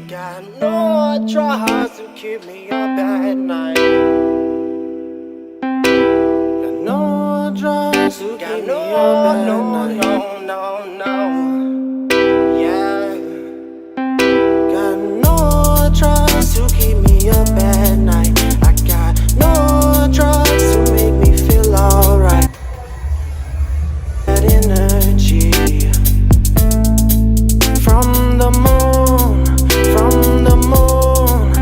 got no drugs to keep me up at night. Got no drugs to keep me up at night. No. Yeah. Got no drugs to keep me up at night. I got no drugs to make me feel alright. That energy from the moon, from the moon.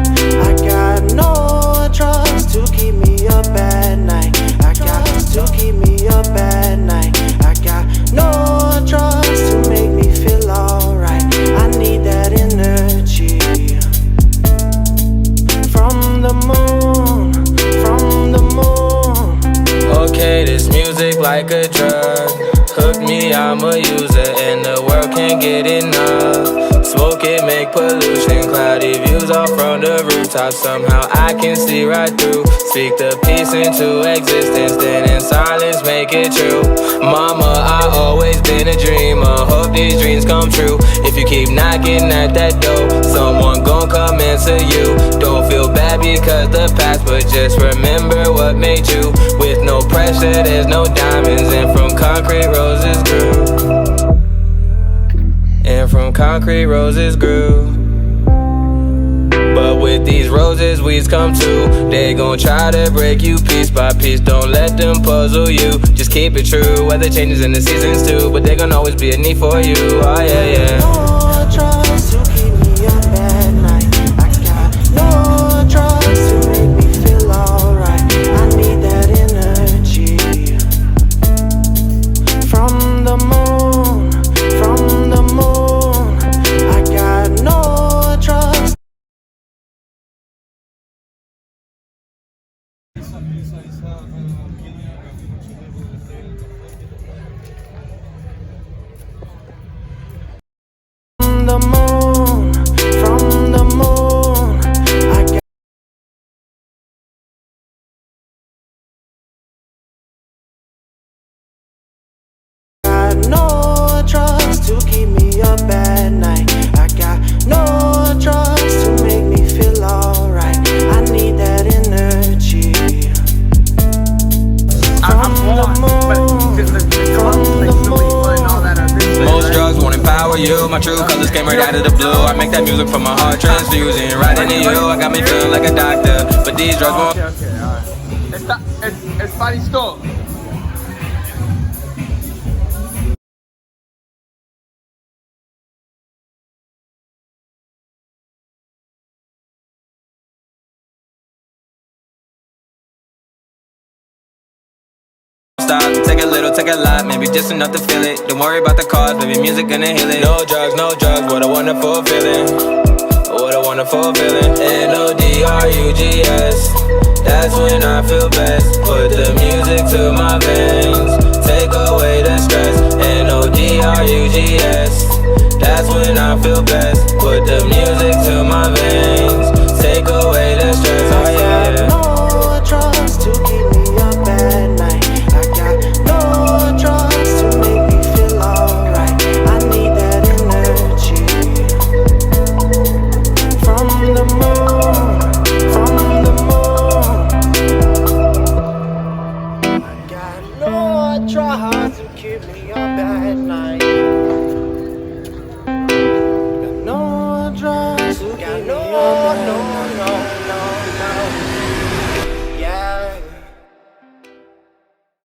I got no drugs to keep me up at night. I got to keep me up at night. I got no drugs to make me feel alright. I need that energy from the moon, from the moon. Okay, this music like a drug. Hook me, I'ma use it, and the world can't get enough. Smoke it, make pollution, cloudy views all from the rooftop. Somehow I can see right through. Speak the peace into existence, then in silence make it true. Mama, I always been a dreamer. Hope these dreams come true. If you keep knocking at that door, someone gon' come answer you. Don't feel bad because the past, but just remember what made you. With no pressure, there's no diamonds, and from concrete roses grew. And from concrete roses grew. But with these roses weeds come too. They gon' try to break you piece by piece. Don't let them puzzle you. Just keep it true. Weather changes in the seasons too, but they gon' always be a need for you. Oh yeah. No drugs to keep me up at night. I got no drugs to make me feel alright. I need that energy from the moon, from the moon. I got no drugs. From the moon, from the moon. I got no drugs to keep me up at night. I got no drugs to make me feel alright. I need that energy from the moon, from the moon. Most drugs won't empower you. My true colors came right out of the blue. I make that music from my heart, transfusing right into you. I got me feeling like a doctor, but these drugs won't. Okay, alright. Está listo. Stop, take a little, take a lot, maybe just enough to feel it. Don't worry about the cause, baby, music gonna heal it. No drugs, what a wonderful feeling. What a wonderful feeling. N-O-D-R-U-G-S, that's when I feel best. Put the music to my veins, take away the stress. N-O-D-R-U-G-S, that's when I feel best. Put the music to my veins, take away the stress. Oh yeah. No drugs to keep me up at night. I got no drugs to make me feel alright. I need that energy from the moon, from the moon. I got no drugs to keep me up at night. Got no drugs to keep me up at night.